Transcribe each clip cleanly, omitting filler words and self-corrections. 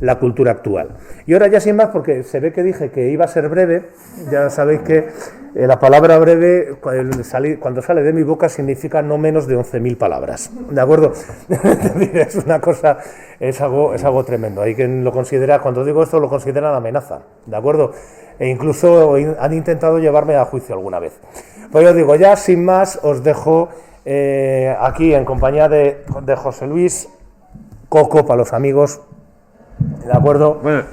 la cultura actual. Y ahora ya sin más, porque se ve que dije que iba a ser breve, ya sabéis que la palabra breve cuando sale de mi boca significa no menos de 11.000 palabras, ¿de acuerdo? Es una cosa, es algo tremendo. Hay quien lo considera, cuando digo esto, lo consideran amenaza, ¿de acuerdo? E incluso han intentado llevarme a juicio alguna vez. Pues yo digo, ya sin más, os dejo aquí en compañía de José Luis Coco para los amigos, ¿de acuerdo? Bueno,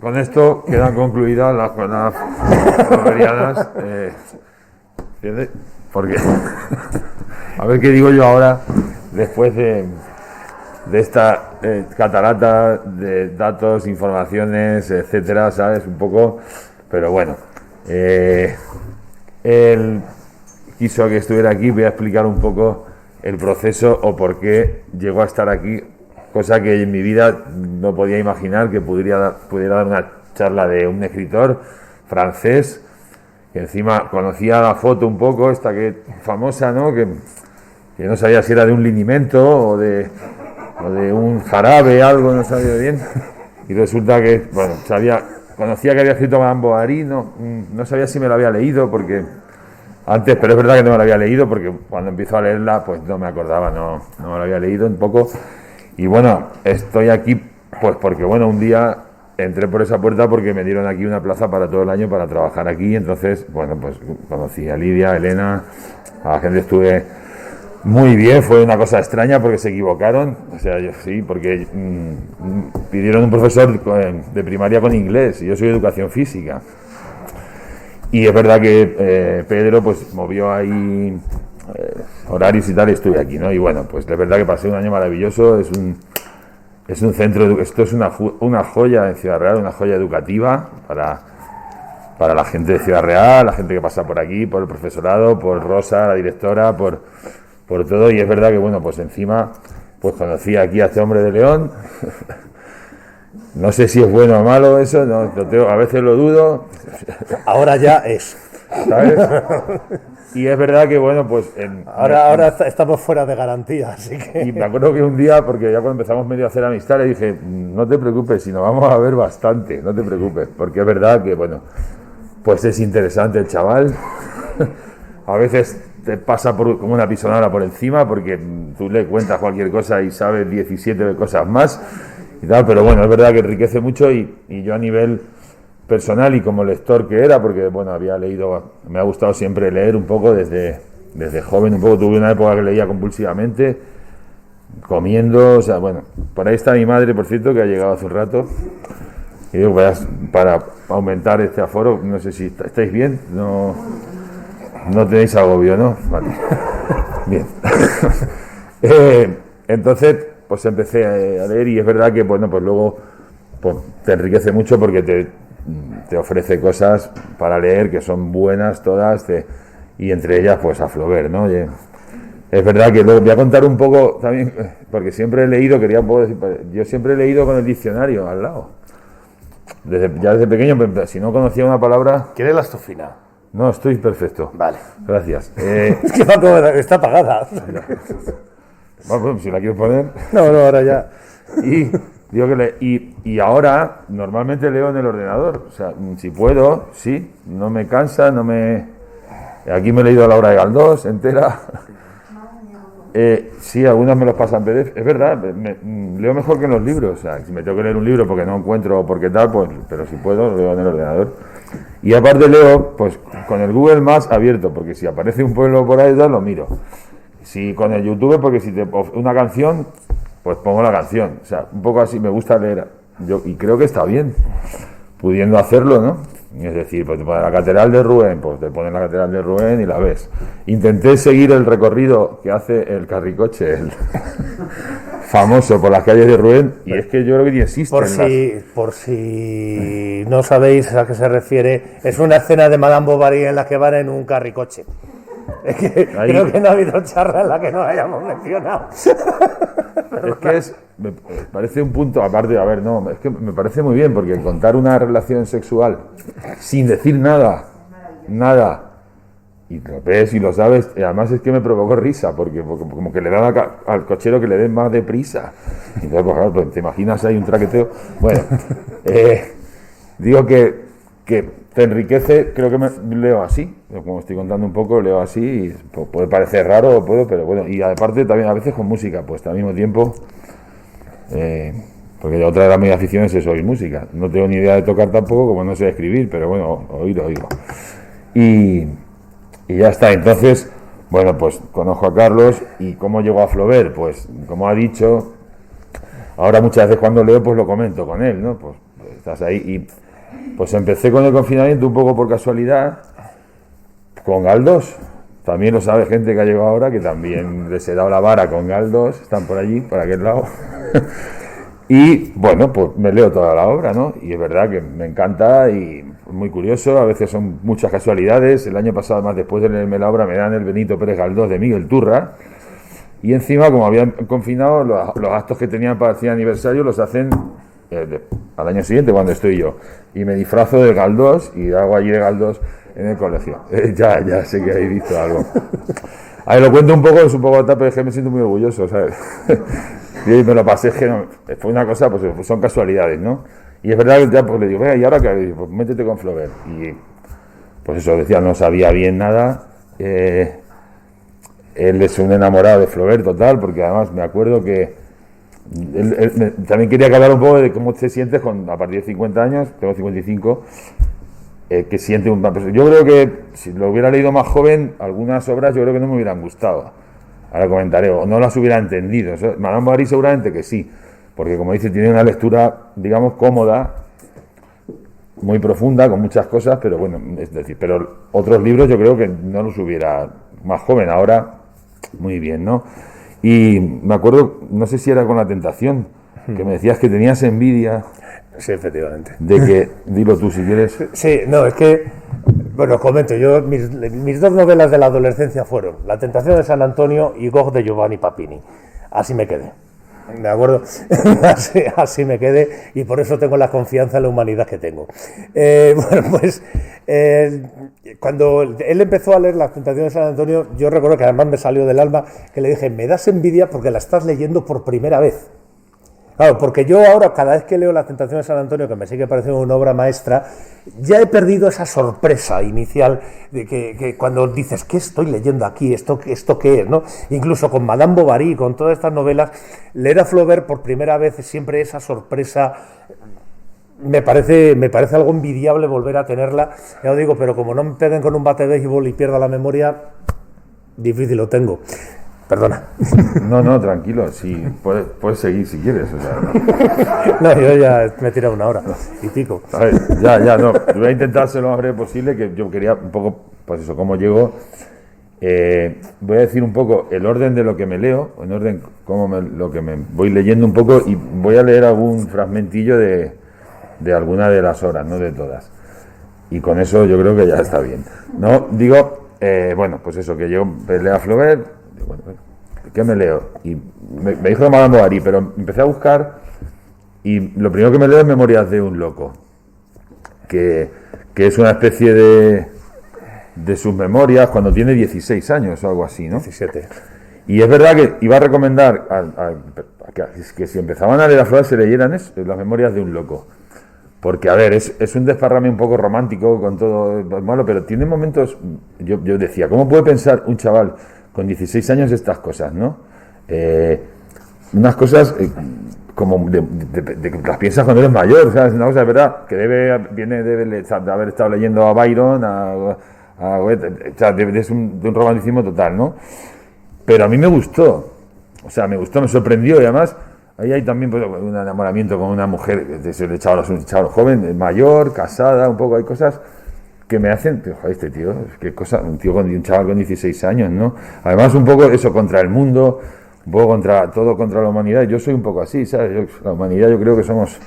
con esto quedan concluidas las jornadas bolivarianas, ¿entiendes? Porque, a ver qué digo yo ahora, después de esta catarata de datos, informaciones, etcétera, ¿sabes? Un poco, pero bueno, él quiso que estuviera aquí. Voy a explicar un poco el proceso o por qué llegó a estar aquí, cosa que en mi vida no podía imaginar que pudiera dar una charla de un escritor francés, que encima conocía la foto un poco, esta que famosa, ¿no? Que no sabía si era de un linimento o de un jarabe, algo, no sabía bien. Y resulta que, bueno, conocía que había escrito Madame Bovary, no sabía si me lo había leído, porque antes, pero es verdad que no me lo había leído, porque cuando empiezo a leerla, pues no me acordaba, no me lo había leído un poco. Y bueno, estoy aquí pues porque, bueno, un día entré por esa puerta porque me dieron aquí una plaza para todo el año para trabajar aquí. Entonces, bueno, pues conocí a Lidia, a Elena, a la gente estuve muy bien. Fue una cosa extraña porque se equivocaron, o sea, yo sí, porque pidieron un profesor de primaria con inglés y yo soy de educación física. Y es verdad que Pedro pues movió ahí horarios y tal, y estuve aquí, ¿no? Y bueno, pues de verdad que pasé un año maravilloso. Es un centro, esto es una joya en Ciudad Real, una joya educativa para la gente de Ciudad Real, la gente que pasa por aquí, por el profesorado, por Rosa, la directora, por todo. Y es verdad que, bueno, pues encima pues conocí aquí a este hombre de León. No sé si es bueno o malo eso, a veces lo dudo. Ahora ya es, ¿sabes? Y es verdad que, bueno, pues ahora estamos fuera de garantía, así que... Y me acuerdo que un día, porque ya cuando empezamos medio a hacer amistad, le dije, no te preocupes, si nos vamos a ver bastante, no te preocupes, porque es verdad que, bueno, pues es interesante el chaval. A veces te pasa como una pisonada por encima, porque tú le cuentas cualquier cosa y sabes 17 cosas más y tal, pero bueno, es verdad que enriquece mucho. Y yo, a nivel personal y como lector que era, porque bueno, había leído, me ha gustado siempre leer un poco desde joven, un poco, tuve una época que leía compulsivamente, comiendo, o sea, bueno, por ahí está mi madre, por cierto, que ha llegado hace un rato, y digo, para aumentar este aforo, no sé si estáis bien, no tenéis agobio, ¿no? Vale. Bien. Entonces, pues empecé a leer, y es verdad que, bueno, pues luego pues, te enriquece mucho porque te ofrece cosas para leer que son buenas todas, y entre ellas pues a Flaubert, ¿no? Oye, es verdad que luego voy a contar un poco también, porque siempre he leído, quería un poco decir, yo siempre he leído con el diccionario al lado, ya desde pequeño. Si no conocía una palabra... ¿Quieres la estufina? No, estoy perfecto. Vale. Gracias. Es que está apagada. Bueno, si la quieres poner... No, ahora ya. Digo y ahora normalmente leo en el ordenador, o sea, si puedo, sí, no me cansa, aquí me he leído La obra de Galdós entera. Sí, algunos me los pasan PDF, es verdad, leo mejor que en los libros, o sea, si me tengo que leer un libro porque no encuentro por qué tal, pues, pero si puedo, leo en el ordenador. Y aparte leo, pues, con el Google Maps abierto, porque si aparece un pueblo por ahí, lo miro. Si con el YouTube, porque si una canción, pues pongo la canción, o sea, un poco así me gusta leer, y creo que está bien, pudiendo hacerlo, ¿no? Es decir, pues te pones la Catedral de Rouen, pues te pones la Catedral de Rouen y la ves. Intenté seguir el recorrido que hace el carricoche, el famoso por las calles de Rouen, y es que yo creo que ni existe. Por si no sabéis a qué se refiere, es una escena de Madame Bovary en la que van en un carricoche. Es que creo que no ha habido charla en la que no hayamos mencionado. Es que me parece un punto, aparte, a ver, no, es que me parece muy bien, porque contar una relación sexual sin decir nada, y lo ves y lo sabes, y además es que me provocó risa, porque como que le da al cochero que le den más deprisa. Y entonces, pues, claro, pues, te imaginas ahí un traqueteo. Bueno, digo que te enriquece, creo que me leo así, como estoy contando un poco, leo así, y puede parecer raro, pero bueno, y aparte también a veces con música, pues al mismo tiempo, porque otra de las mis aficiones es oír música. No tengo ni idea de tocar tampoco, como no sé escribir, pero bueno, oír. Y ya está. Entonces, bueno, pues conozco a Carlos. ¿Y cómo llegó a Flaubert? Pues, como ha dicho, ahora muchas veces cuando leo, pues lo comento con él, ¿no? Pues estás ahí. Y pues empecé con el confinamiento un poco por casualidad, con Galdós. También lo sabe gente que ha llegado ahora, que también les he dado la vara con Galdós, están por allí, por aquel lado. Y bueno, pues me leo toda la obra, ¿no? Y es verdad que me encanta y muy curioso, a veces son muchas casualidades. El año pasado, más después de leerme la obra, me dan el Benito Pérez Galdós de Miguel Turra. Y encima, como habían confinado, los actos que tenían para el 100 aniversario los hacen al año siguiente, cuando estoy yo. Y me disfrazo de Galdós y hago allí de Galdós en el colegio. Ya sé que habéis visto algo. Ahí lo cuento un poco, es un poco tal, pero es que me siento muy orgulloso, ¿sabes? Y me lo pasé, es que no, fue una cosa, pues son casualidades, ¿no? Y es verdad que ya pues le digo, venga, ¿y ahora qué? Pues métete con Flaubert. Y pues eso, decía, no sabía bien nada. Él es un enamorado de Flaubert total, porque además me acuerdo que él también quería que hablara un poco de cómo te sientes a partir de 50 años, tengo 55, que siente una persona. Yo creo que si lo hubiera leído más joven, algunas obras yo creo que no me hubieran gustado. Ahora comentaré, o no las hubiera entendido. Madame Bovary seguramente que sí, porque como dice, tiene una lectura, digamos, cómoda, muy profunda, con muchas cosas, pero bueno, es decir, pero otros libros yo creo que no los hubiera, más joven, ahora muy bien, ¿no? Y me acuerdo, no sé si era con La Tentación, que me decías que tenías envidia. Sí, efectivamente. De que, dilo tú si quieres. Sí, no, es que, bueno, comento, yo mis dos novelas de la adolescencia fueron La Tentación de San Antonio y Gog de Giovanni Papini. Así me quedé. ¿De acuerdo? así me quedé y por eso tengo la confianza en la humanidad que tengo. Bueno, pues cuando él empezó a leer La Tentación de San Antonio, yo recuerdo que además me salió del alma que le dije, me das envidia porque la estás leyendo por primera vez. Claro, porque yo ahora, cada vez que leo La Tentación de San Antonio, que me sigue pareciendo una obra maestra, ya he perdido esa sorpresa inicial de que cuando dices, ¿qué estoy leyendo aquí? ¿Esto qué es? ¿No? Incluso con Madame Bovary, con todas estas novelas, leer a Flaubert por primera vez siempre esa sorpresa. Me parece algo envidiable volver a tenerla, ya os digo, pero como no me peguen con un bate de béisbol y pierda la memoria, difícil lo tengo. Perdona. No, tranquilo, sí, puedes seguir si quieres. O sea, no, yo ya me he tirado una hora y pico. A ver, ya, no. Voy a intentar ser lo más breve posible, que yo quería un poco, pues eso, cómo llego. Voy a decir un poco el orden de lo que me leo, en orden lo que me voy leyendo un poco, y voy a leer algún fragmentillo de alguna de las obras, no de todas. Y con eso yo creo que ya está bien. No, digo, bueno, pues eso, que yo leo a Flaubert. Bueno, ¿qué me leo? Y me dijo Madame Bovary, pero empecé a buscar y lo primero que me leo es Memorias de un loco, que es una especie de sus memorias cuando tiene 16 años o algo así, ¿no? 17. Y es verdad que iba a recomendar que si empezaban a leer a Flaubert se leyeran las Memorias de un loco. Porque, a ver, es un desparrame un poco romántico con todo malo, pero tiene momentos. Yo decía, ¿cómo puede pensar un chaval con 16 años estas cosas, ¿no? Unas cosas como de las piensas cuando eres mayor, ¿sabes? Una cosa de verdad que viene de haber estado leyendo a Byron, o sea, es de un romanticismo total, ¿no? Pero a mí me gustó, me sorprendió, y además ahí hay también pues, un enamoramiento con una mujer, un chaval joven, mayor, casada, un poco, hay cosas que me hacen, pero, joder, este tío, qué cosa, un chaval con 16 años, ¿no? Además un poco eso contra el mundo, un poco contra la humanidad. Yo soy un poco así, ¿sabes? La humanidad yo creo que somos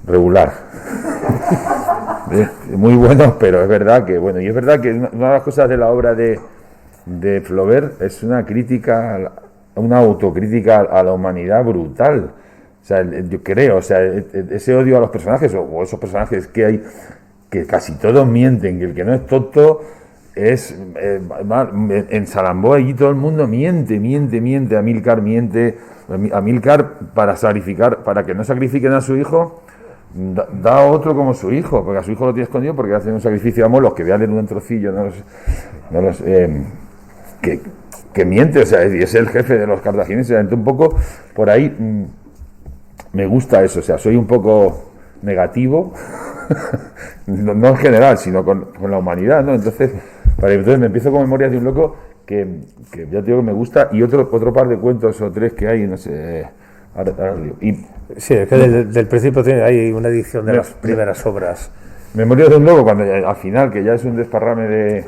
regular. Muy buenos, pero es verdad que, bueno, y es verdad que una de las cosas de la obra de Flaubert es una crítica, una autocrítica a la humanidad brutal. O sea, yo creo, o sea, ese odio a los personajes, o esos personajes que hay, que casi todos mienten, que el que no es tonto en Salambó allí todo el mundo miente, Amílcar miente, Amílcar para sacrificar, para que no sacrifiquen a su hijo, da a otro como su hijo, porque a su hijo lo tiene escondido porque hacen un sacrificio de amor, los que vean en un trocillo, que miente, o sea, y es el jefe de los cartagineses, entonces un poco por ahí me gusta eso, o sea, soy un poco negativo, no en general, sino con la humanidad, ¿no? Entonces me empiezo con Memorias de un loco que ya te digo que me gusta, y otro par de cuentos o tres que hay, no sé, ahora digo. Sí, es que del principio hay una edición de las primeras obras. Memorias de un loco, cuando al final, que ya es un desparrame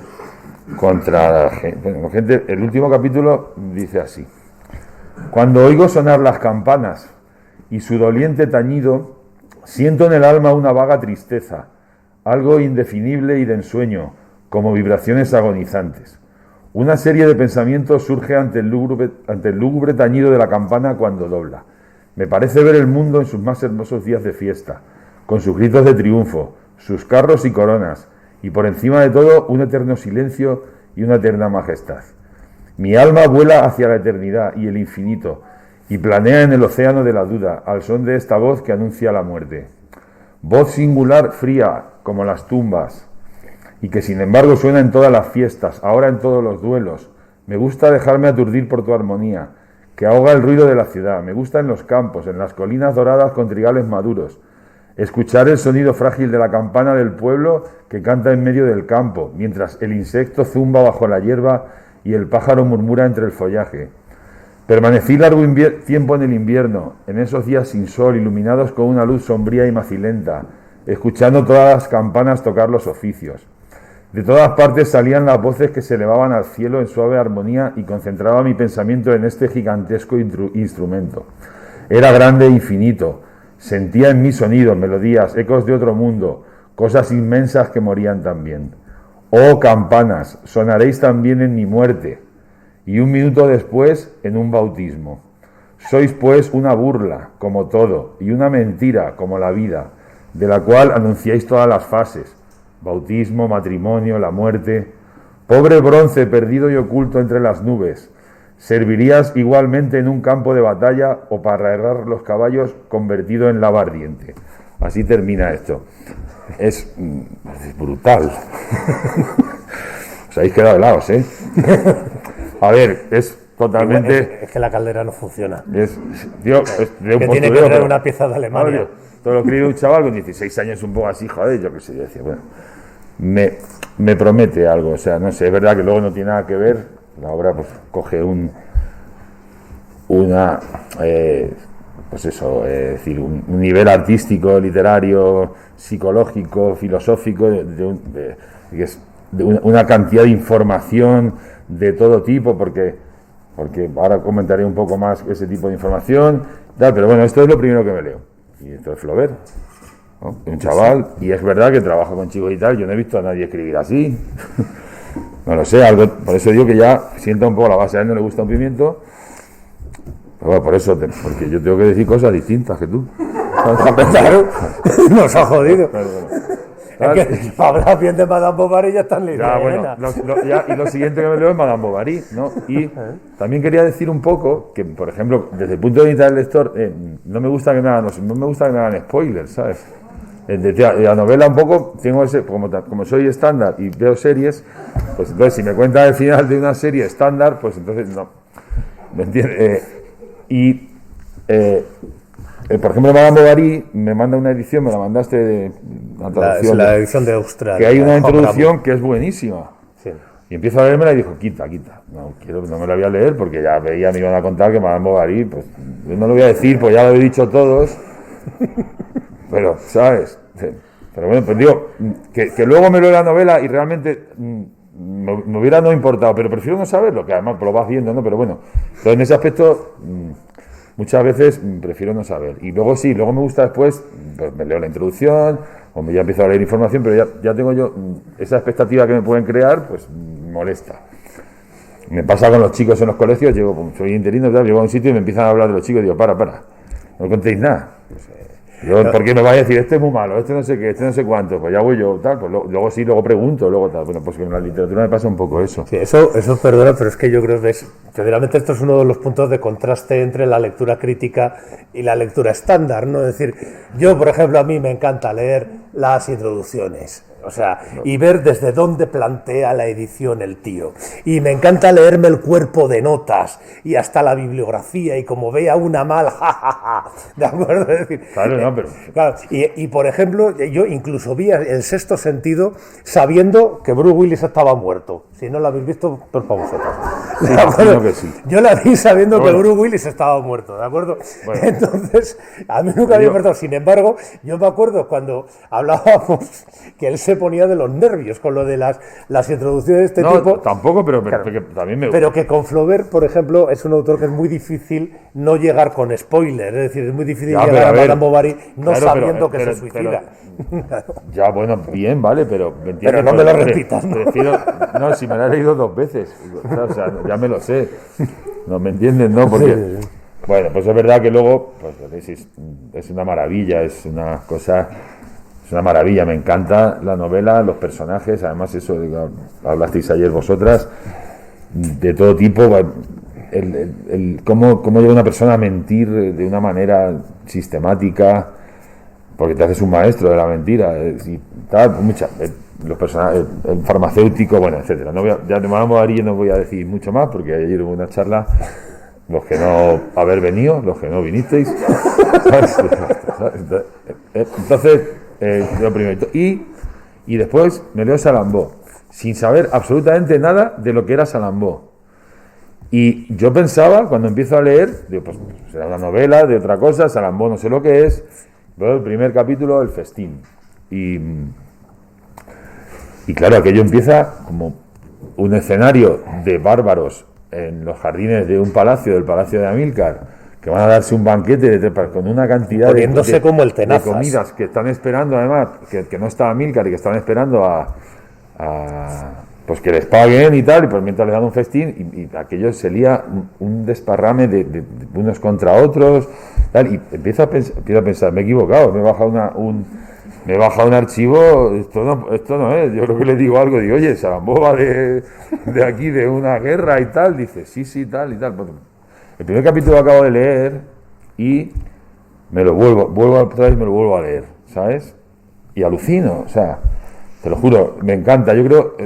contra la gente, el último capítulo dice así: cuando oigo sonar las campanas y su doliente tañido, siento en el alma una vaga tristeza, algo indefinible y de ensueño, como vibraciones agonizantes. Una serie de pensamientos surge ante el lúgubre tañido de la campana cuando dobla. Me parece ver el mundo en sus más hermosos días de fiesta, con sus gritos de triunfo, sus carros y coronas, y por encima de todo un eterno silencio y una eterna majestad. Mi alma vuela hacia la eternidad y el infinito, y planea en el océano de la duda, al son de esta voz que anuncia la muerte. Voz singular, fría, como las tumbas, y que sin embargo suena en todas las fiestas, ahora en todos los duelos. Me gusta dejarme aturdir por tu armonía, que ahoga el ruido de la ciudad. Me gusta en los campos, en las colinas doradas con trigales maduros, escuchar el sonido frágil de la campana del pueblo que canta en medio del campo, mientras el insecto zumba bajo la hierba y el pájaro murmura entre el follaje. Permanecí largo tiempo en el invierno, en esos días sin sol, iluminados con una luz sombría y macilenta, escuchando todas las campanas tocar los oficios. De todas partes salían las voces que se elevaban al cielo en suave armonía y concentraba mi pensamiento en este gigantesco instrumento. Era grande e infinito, sentía en mí sonidos, melodías, ecos de otro mundo, cosas inmensas que morían también. Oh campanas, sonaréis también en mi muerte, y un minuto después en un bautismo. Sois pues una burla, como todo, y una mentira, como la vida, de la cual anunciáis todas las fases: bautismo, matrimonio, la muerte. Pobre bronce perdido y oculto entre las nubes, servirías igualmente en un campo de batalla o para herrar los caballos convertido en lava ardiente. Así termina esto. Es brutal. Os habéis quedado helados, ¿eh? A ver, es totalmente... Es que la caldera no funciona. De un que tiene que traer una pieza de Alemania. Todo lo escribe un chaval con 16 años, un poco así, joder, yo qué sé, yo decía, bueno, me promete algo, o sea, no sé, es verdad que luego no tiene nada que ver, la obra pues coge un nivel artístico, literario, psicológico, filosófico, una cantidad de información de todo tipo, porque ahora comentaré un poco más ese tipo de información, pero bueno, esto es lo primero que me leo. Y esto es Flaubert, ¿no? Un chaval, y es verdad que trabaja con chicos y tal, yo no he visto a nadie escribir así, no lo sé, por eso digo que ya sienta un poco la base, a él no le gusta un pimiento, pero bueno, porque yo tengo que decir cosas distintas que tú. Claro, nos ha jodido. Es que para hablar bien de Madame Bovary ya están listos. Y lo siguiente que me leo es Madame Bovary, ¿no? Y también quería decir un poco que, por ejemplo, desde el punto de vista del lector, no me gusta que me hagan spoilers, ¿sabes? De la novela un poco, tengo ese, como soy estándar y veo series, pues entonces si me cuentan el final de una serie estándar, pues entonces no. ¿Me entiendes? Por ejemplo, Madame Bovary me manda una edición, me la mandaste de una traducción. La edición de Australia. Que hay una introducción que es buenísima. Sí. Y empiezo a leérmela y dijo, quita. No me la voy a leer porque ya veía, me iban a contar que Madame Bovary, pues yo no lo voy a decir, pues ya lo he dicho todos. Pero, ¿sabes? Pero bueno, pues digo, que luego me leo la novela y realmente me hubiera no importado, pero prefiero no saberlo, que además lo vas viendo, ¿no? Pero bueno, pero en ese aspecto... muchas veces prefiero no saber. Y luego luego me gusta después, pues me leo la introducción, o ya empiezo a leer información, pero ya tengo yo esa expectativa que me pueden crear, pues molesta. Me pasa con los chicos en los colegios, soy interino, llego a un sitio y me empiezan a hablar de los chicos y digo, para, no contéis nada. Yo, ¿por qué me va a decir, este es muy malo, este no sé qué, este no sé cuánto? Pues ya voy yo, tal, pues luego sí, luego pregunto, luego tal. Bueno, pues en la literatura me pasa un poco eso. Sí, eso perdona, pero es que yo creo que generalmente esto es uno de los puntos de contraste entre la lectura crítica y la lectura estándar, ¿no? Es decir, yo, por ejemplo, a mí me encanta leer las introducciones. O sea, y ver desde dónde plantea la edición el tío. Y me encanta leerme el cuerpo de notas y hasta la bibliografía y como vea una mal, jajaja, ¿de acuerdo? Es decir, Claro, no, pero... Claro, y por ejemplo, yo incluso vi El Sexto Sentido sabiendo que Bruce Willis estaba muerto. Si no lo habéis visto, por favor, vosotros. Sí, imagino que sí. Yo la vi sabiendo Bueno. que Bruce Willis estaba muerto, ¿de acuerdo? Bueno. Entonces, a mí nunca me había importado. Sin embargo, yo me acuerdo cuando hablábamos que él se ponía de los nervios con lo de las introducciones de este No, tipo. tampoco, pero Claro. que también me... Pero que con Flaubert, por ejemplo, es un autor que es muy difícil no llegar con spoiler. Es decir, es muy difícil Ya, llegar pero a a ver, Madame Bovary no claro, sabiendo pero- que se suicida. Ya, bueno, bien, vale, pero... ¿me entiendes? Pero no me lo Porque repitas, ¿no? Prefiero... No, si me lo he leído 2 veces. O sea, ya me lo sé. No me entiendes, ¿no? Porque... Sí, sí. Bueno, pues es verdad que luego... Pues es una maravilla, es una cosa... Es una maravilla, me encanta la novela, los personajes, además eso, digo, hablasteis ayer vosotras, de todo tipo, cómo llega una persona a mentir de una manera sistemática, porque te haces un maestro de la mentira, y tal, los personajes, el farmacéutico, bueno, etcétera. No voy ya de Madame Bovary no voy a decir mucho más, porque ayer hubo una charla, los que no haber venido, los que no vinisteis, ¿sabes? Entonces, lo primero. Y después me leo Salambó, sin saber absolutamente nada de lo que era Salambó. Y yo pensaba, cuando empiezo a leer, digo, pues será una novela de otra cosa, Salambó no sé lo que es, veo el primer capítulo, El festín. Y claro, aquello empieza como un escenario de bárbaros en los jardines de un palacio, del palacio de Amílcar, que van a darse un banquete con una cantidad Poniéndose como el de tenazas. comidas que están esperando, además, que no está Amílcar y que están esperando pues que les paguen y tal, y pues mientras les dan un festín, y aquello se lía un desparrame de unos contra otros, tal, y empiezo a pensar, me he equivocado, me he bajado un archivo, esto no es, yo creo que le digo algo, digo, oye, Salambó va de aquí, de una guerra y tal, dice, sí, tal y tal. Bueno, el primer capítulo lo acabo de leer y me lo vuelvo otra vez y me lo vuelvo a leer, ¿sabes? Y alucino, o sea, te lo juro, me encanta, yo creo,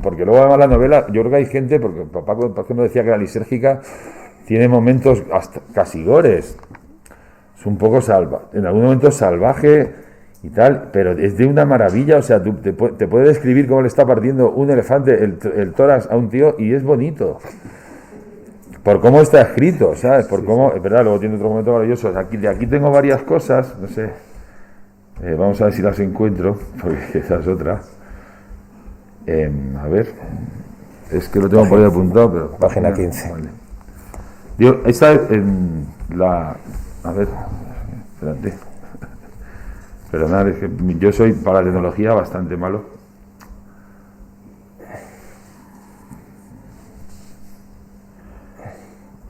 porque luego además la novela, yo creo que hay gente, porque papá, por ejemplo, decía que la lisérgica tiene momentos hasta casi gores, es un poco en algún momento salvaje y tal, pero es de una maravilla, o sea, te puede describir cómo le está partiendo un elefante el tórax a un tío y es bonito. Por cómo está escrito, ¿sabes? Por cómo, es verdad, luego tiene otro momento maravilloso. De aquí tengo varias cosas, no sé. Vamos a ver si las encuentro, porque esa es otra. A ver, es que lo tengo por ahí apuntado, pero... Página 15. Vale. Digo, esta es en la... A ver, espérate. Perdonad, es que yo soy para la tecnología bastante malo.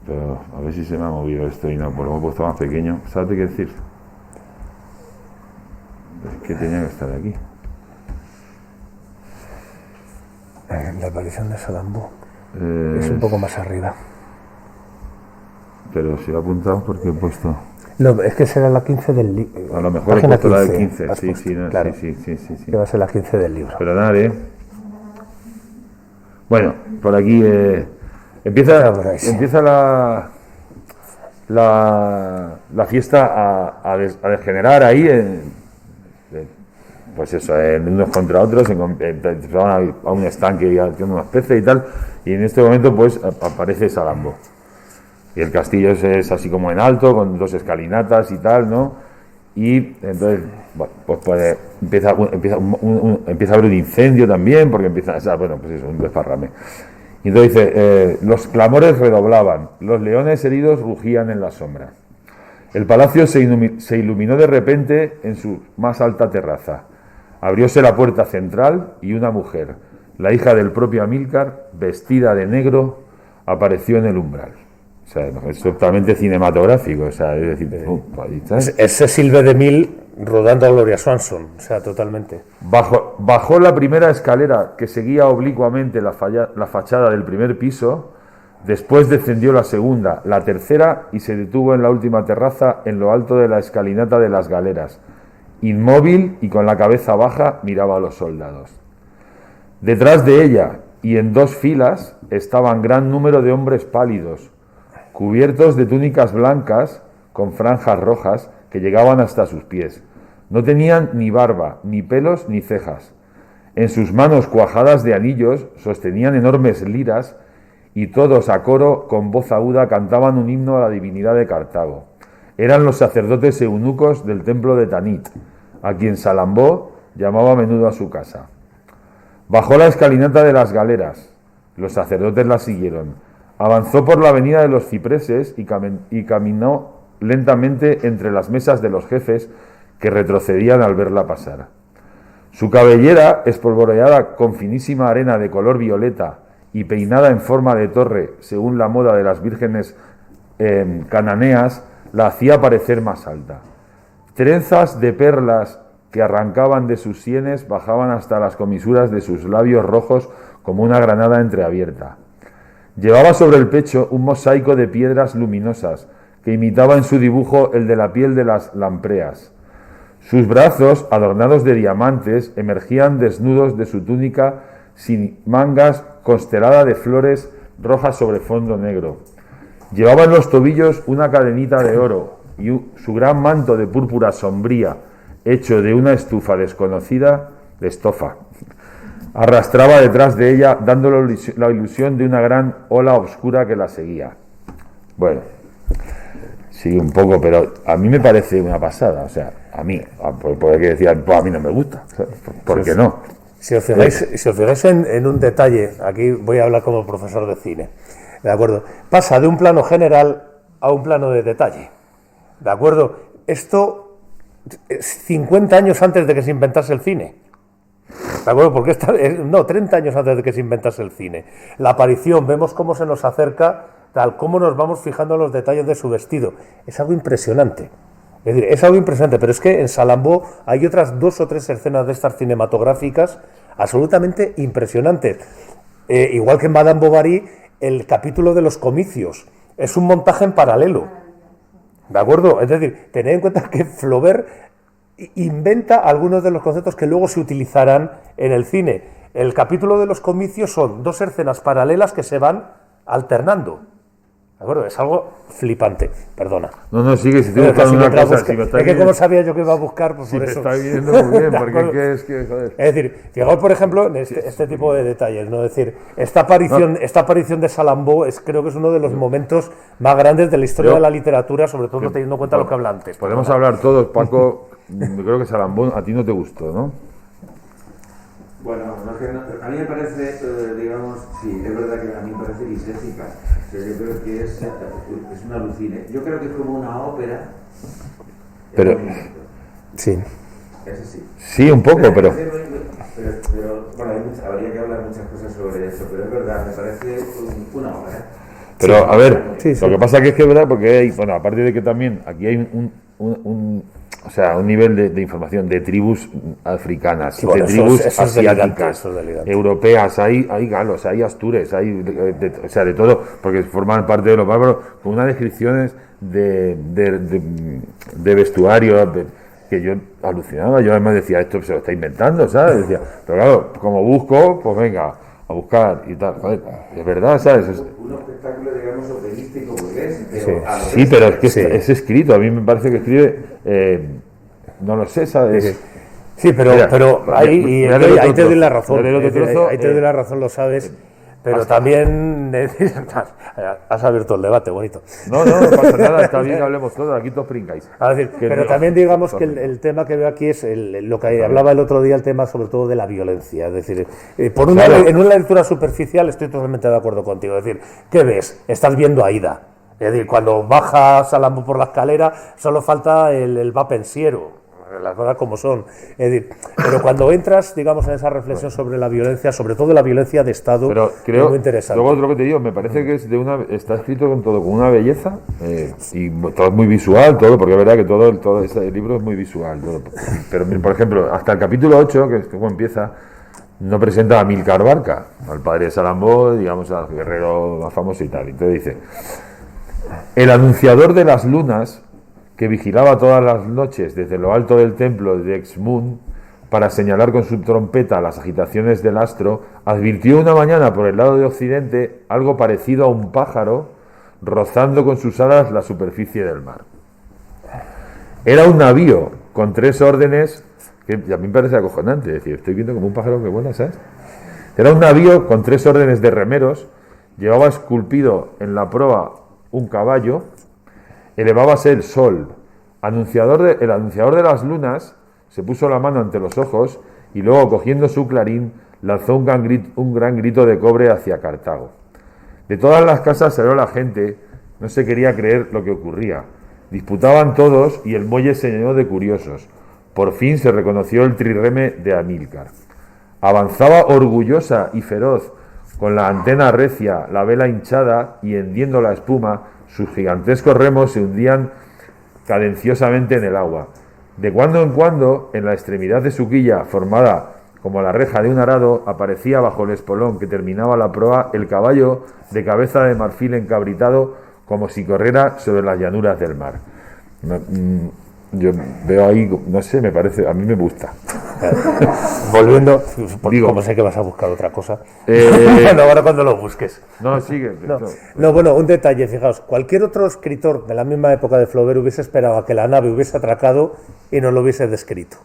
Pero a ver si se me ha movido esto y no, pues lo hemos puesto más pequeño. ¿Sabes qué decir? Es que tenía que estar aquí. La aparición de Salambó es un poco más arriba. Pero si lo he apuntado porque he puesto... No, es que será la 15 del libro. A lo mejor he puesto la del 15. Sí, no, claro, sí. que va a ser la 15 del libro. Pero nada, Bueno, por aquí empieza la fiesta a degenerar ahí, pues eso, en unos contra otros, van a un estanque y haciendo unas peces y tal, y en este momento pues aparece Salambó. Y el castillo es así como en alto, con 2 escalinatas y tal, ¿no? Y entonces, bueno, pues empieza a haber un incendio también, porque bueno, pues eso, un desparrame. Y entonces dice, los clamores redoblaban, los leones heridos rugían en la sombra. El palacio se iluminó de repente en su más alta terraza. Abrióse la puerta central y una mujer, la hija del propio Amílcar, vestida de negro, apareció en el umbral. O sea, no, es totalmente cinematográfico. O sea, es decir, ahí está. Es Cecil B. DeMille rodando a Gloria Swanson, o sea, totalmente. Bajó la primera escalera que seguía oblicuamente la fachada del primer piso. Después descendió la segunda, la tercera y se detuvo en la última terraza en lo alto de la escalinata de las galeras. Inmóvil y con la cabeza baja miraba a los soldados. Detrás de ella y en dos filas estaban gran número de hombres pálidos, cubiertos de túnicas blancas con franjas rojas que llegaban hasta sus pies. No tenían ni barba, ni pelos, ni cejas. En sus manos cuajadas de anillos sostenían enormes liras y todos a coro con voz aguda cantaban un himno a la divinidad de Cartago. Eran los sacerdotes eunucos del templo de Tanit, a quien Salambó llamaba a menudo a su casa. Bajó la escalinata de las galeras. Los sacerdotes la siguieron. Avanzó por la avenida de los cipreses y caminó lentamente entre las mesas de los jefes que retrocedían al verla pasar. Su cabellera, espolvoreada con finísima arena de color violeta y peinada en forma de torre, según la moda de las vírgenes cananeas, la hacía parecer más alta. Trenzas de perlas que arrancaban de sus sienes bajaban hasta las comisuras de sus labios rojos como una granada entreabierta. Llevaba sobre el pecho un mosaico de piedras luminosas que imitaba en su dibujo el de la piel de las lampreas. Sus brazos, adornados de diamantes, emergían desnudos de su túnica sin mangas, constelada de flores rojas sobre fondo negro. Llevaba en los tobillos una cadenita de oro y su gran manto de púrpura sombría, hecho de una estufa desconocida de estofa, arrastraba detrás de ella, dándole la ilusión de una gran ola oscura que la seguía. Bueno, sí, un poco, pero a mí me parece una pasada. O sea, a mí, porque decía, pues a mí no me gusta. ¿Por qué no? Si os fijáis en un detalle, aquí voy a hablar como profesor de cine, ¿de acuerdo? Pasa de un plano general a un plano de detalle, ¿de acuerdo? Esto 50 años antes de que se inventase el cine, ¿de acuerdo? Porque 30 años antes de que se inventase el cine. La aparición, vemos cómo se nos acerca, tal, cómo nos vamos fijando en los detalles de su vestido. Es algo impresionante. Es decir, es algo impresionante, pero es que en Salambó hay otras 2 o 3 escenas de estas cinematográficas absolutamente impresionantes. Igual que en Madame Bovary, el capítulo de los comicios es un montaje en paralelo, ¿de acuerdo? Es decir, tened en cuenta que Flaubert inventa algunos de los conceptos que luego se utilizarán en el cine. El capítulo de los comicios son 2 escenas paralelas que se van alternando. ¿De acuerdo? Es algo flipante, perdona. No, sigue, si estoy buscando una cosa. Si es que como sabía yo que iba a buscar, pues por eso. Está viendo muy bien, porque es que, joder. Es decir, fijaos, por ejemplo, en este tipo de detalles, ¿no? Es decir, esta aparición de Salambó creo que es uno de los momentos más grandes de la historia de la literatura, sobre todo teniendo en cuenta lo que habla antes. Podemos hablar todos, Paco. Yo creo que Salambó a ti no te gustó, ¿no? Bueno, a mí me parece, digamos, sí, es verdad que a mí me parece disésica, pero yo creo que es un alucine. Yo creo que es como una ópera. Pero, sí. Es así. Sí, un poco, pero bueno, habría que hablar muchas cosas sobre eso, pero es verdad, me parece una ópera. Pero, a ver, sí. Lo que pasa que es que es verdad, porque hay, bueno, aparte de que también aquí hay un nivel de información de tribus africanas, sí, bueno, de tribus asiáticas, europeas, hay galos, hay astures, hay de todo, porque forman parte de los bárbaros, con unas descripciones de vestuario que yo alucinaba. Yo además decía, esto se lo está inventando, ¿sabes? Decía, pero claro, como busco, pues venga a buscar y tal. Joder, es verdad, ¿sabes? Un espectáculo, digamos, operístico burgués, pero sí, pero es que es escrito. A mí me parece que escribe, no lo sé, ¿sabes? Sí, pero ahí te doy la razón. Ahí te doy la razón, lo sabes. Pero también has abierto el debate, bonito. No pasa nada, está bien que hablemos todos, aquí todos pringáis. Pero también digamos que el tema que veo aquí es lo que hablaba el otro día, el tema sobre todo de la violencia. Es decir, en una lectura superficial estoy totalmente de acuerdo contigo. Es decir, ¿qué ves? Estás viendo a Aida. Es decir, cuando baja Salambó por la escalera, solo falta el va pensiero. las cosas como son. Es decir, pero cuando entras, digamos, en esa reflexión sobre la violencia, sobre todo la violencia de Estado, Pero es creo, muy interesante. luego lo que te digo, me parece que está escrito con todo, con una belleza, y todo es muy visual, todo, porque es verdad que todo ese libro es muy visual. Todo. Pero, por ejemplo, hasta el capítulo 8, que es como empieza, no presenta a Amílcar Barca, al padre de Salambó, digamos, al guerrero más famoso y tal. Entonces dice: el anunciador de las lunas, que vigilaba todas las noches desde lo alto del templo de Exmun para señalar con su trompeta las agitaciones del astro, advirtió una mañana por el lado de occidente algo parecido a un pájaro rozando con sus alas la superficie del mar. Era un navío con 3 órdenes, que a mí me parece acojonante, es decir, estoy viendo como un pájaro que vuela, ¿sabes? Era un navío con 3 órdenes de remeros, llevaba esculpido en la proa un caballo, elevábase el sol. El anunciador de las lunas se puso la mano ante los ojos y luego, cogiendo su clarín, lanzó un gran grito de cobre hacia Cartago. De todas las casas salió la gente, no se quería creer lo que ocurría. Disputaban todos y el muelle se llenó de curiosos. Por fin se reconoció el trireme de Amílcar. Avanzaba orgullosa y feroz, con la antena recia, la vela hinchada y hendiendo la espuma. Sus gigantescos remos se hundían cadenciosamente en el agua. De cuando en cuando, en la extremidad de su quilla, formada como la reja de un arado, aparecía bajo el espolón que terminaba la proa el caballo de cabeza de marfil encabritado, como si corriera sobre las llanuras del mar. Yo veo ahí, no sé, me parece, a mí me gusta. Volviendo, Digo, como sé que vas a buscar otra cosa, bueno, ahora cuando lo busques. No, sigue. No, bueno, un detalle, fijaos, cualquier otro escritor de la misma época de Flaubert hubiese esperado a que la nave hubiese atracado y nos lo hubiese descrito.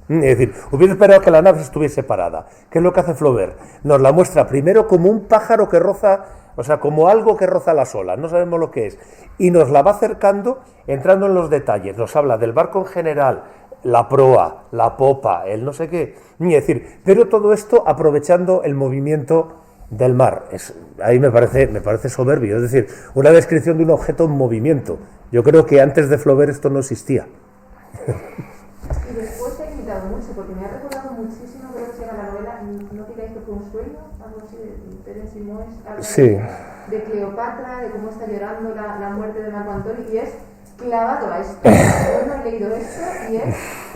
Es decir, hubiese esperado a que la nave estuviese parada. ¿Qué es lo que hace Flaubert? Nos la muestra primero como un pájaro que roza, o sea, como algo que roza las olas, no sabemos lo que es, y nos la va acercando, entrando en los detalles, nos habla del barco en general, la proa, la popa, el no sé qué, es decir, pero todo esto aprovechando el movimiento del mar. Ahí me parece soberbio, es decir, una descripción de un objeto en movimiento. Yo creo que antes de Flaubert esto no existía. Y después he imitado mucho, porque me ha recordado muchísimo, creo que se llama la novela No digáis que fue un sueño, algo así, de Terence Simoes, Sí. de Cleopatra, de cómo está llorando la muerte de Marco Antonio, y es clavado a esto. Yo no he leído esto, y es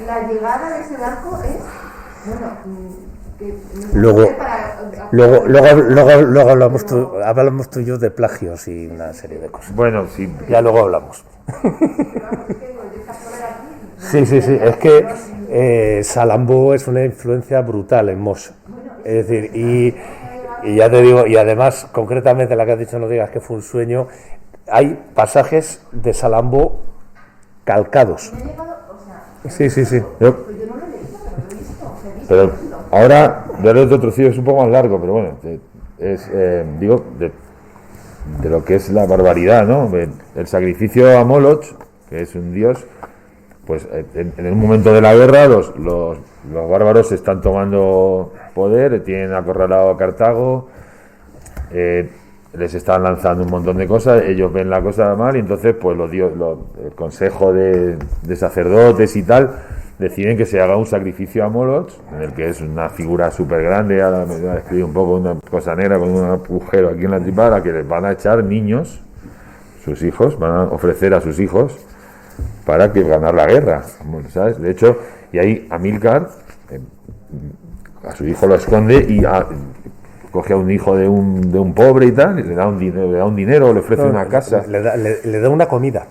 la llegada de ese barco es, bueno, luego hablamos tú y yo de plagios y una serie de cosas. Bueno, sí. Ya luego hablamos. Sí, es que Salambó es una influencia brutal en Mosch. Es decir, y ya te digo, y además, concretamente la que has dicho, no digas que fue un sueño, hay pasajes de Salambó calcados. Sí. Pero ahora, de otro trocillo es un poco más largo, pero bueno, es, digo, de lo que es la barbaridad, ¿no? El sacrificio a Moloch, que es un dios, pues en un momento de la guerra los bárbaros están tomando poder, tienen acorralado a Cartago, les están lanzando un montón de cosas, ellos ven la cosa mal y entonces pues el consejo de sacerdotes y tal deciden que se haga un sacrificio a Moloch, en el que es una figura súper grande, ahora me voy a describir un poco, una cosa negra con un agujero aquí en la tripa, a la que les van a echar niños, sus hijos, van a ofrecer a sus hijos para que ganar la guerra, ¿sabes? De hecho, y ahí Amílcar a su hijo lo esconde y coge a un hijo de un pobre y tal, y le da un dinero, le ofrece una casa, le da una comida.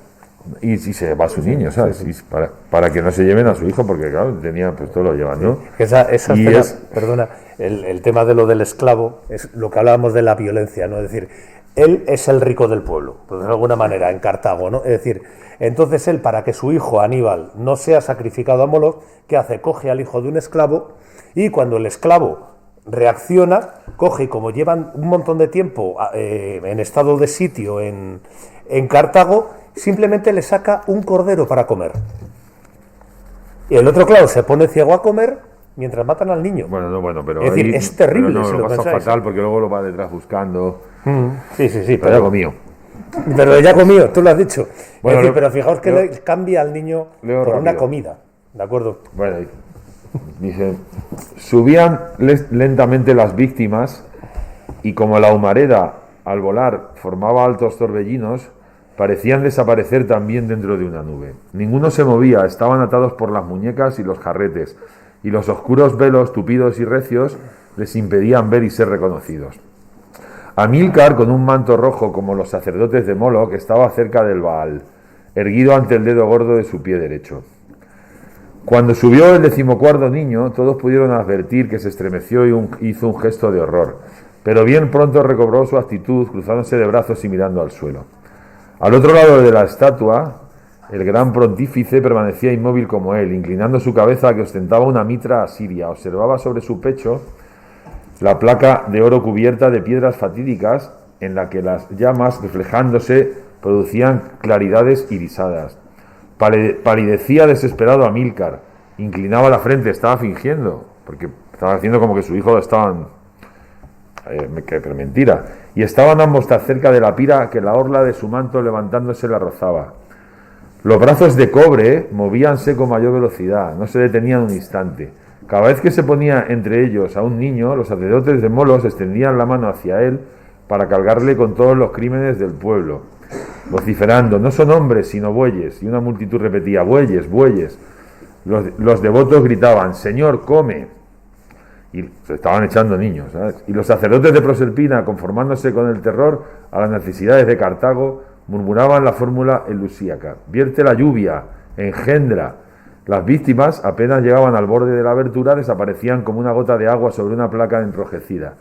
Y se va a su niño, ¿sabes? Sí. Para que no se lleven a su hijo, porque claro, pues todo lo llevan, ¿no? Esa escena, perdona, el tema de lo del esclavo es lo que hablábamos de la violencia, ¿no? Es decir, él es el rico del pueblo, pues de alguna manera, en Cartago, ¿no? Es decir, entonces él, para que su hijo Aníbal no sea sacrificado a Moloch, ¿qué hace? Coge al hijo de un esclavo y cuando el esclavo reacciona, coge y como llevan un montón de tiempo en estado de sitio en Cartago, simplemente le saca un cordero para comer. Y el otro, claro, se pone ciego a comer mientras matan al niño. Pero es decir, es terrible. No, lo pasa fatal porque luego lo va detrás buscando. Sí, pero ya comió. Pero ya comió, tú lo has dicho. Bueno, pero fijaos que le cambia al niño por una comida. ¿De acuerdo? Bueno, dice, subían lentamente las víctimas y como la humareda al volar formaba altos torbellinos, parecían desaparecer también dentro de una nube. Ninguno se movía, estaban atados por las muñecas y los jarretes, y los oscuros velos tupidos y recios les impedían ver y ser reconocidos. Amílcar, con un manto rojo como los sacerdotes de Moloch, estaba cerca del Baal, erguido ante el dedo gordo de su pie derecho. Cuando subió el 14º niño, todos pudieron advertir que se estremeció y hizo un gesto de horror, pero bien pronto recobró su actitud, cruzándose de brazos y mirando al suelo. Al otro lado de la estatua, el gran pontífice permanecía inmóvil como él, inclinando su cabeza que ostentaba una mitra asiria. Observaba sobre su pecho la placa de oro cubierta de piedras fatídicas en la que las llamas, reflejándose, producían claridades irisadas. Palidecía desesperado Amílcar, inclinaba la frente, estaba fingiendo, porque estaba haciendo como que su hijo lo estaban... pero mentira. Y estaban ambos tan cerca de la pira que la orla de su manto levantándose la rozaba. Los brazos de cobre movíanse con mayor velocidad, no se detenían un instante. Cada vez que se ponía entre ellos a un niño, los sacerdotes de Molos extendían la mano hacia él para cargarle con todos los crímenes del pueblo, vociferando, no son hombres sino bueyes, y una multitud repetía, bueyes, bueyes. Los devotos gritaban, Señor, come, y se estaban echando niños, ¿sabes? Y los sacerdotes de Proserpina, conformándose con el terror a las necesidades de Cartago, murmuraban la fórmula elusíaca, vierte la lluvia, engendra. Las víctimas, apenas llegaban al borde de la abertura, desaparecían como una gota de agua sobre una placa enrojecida,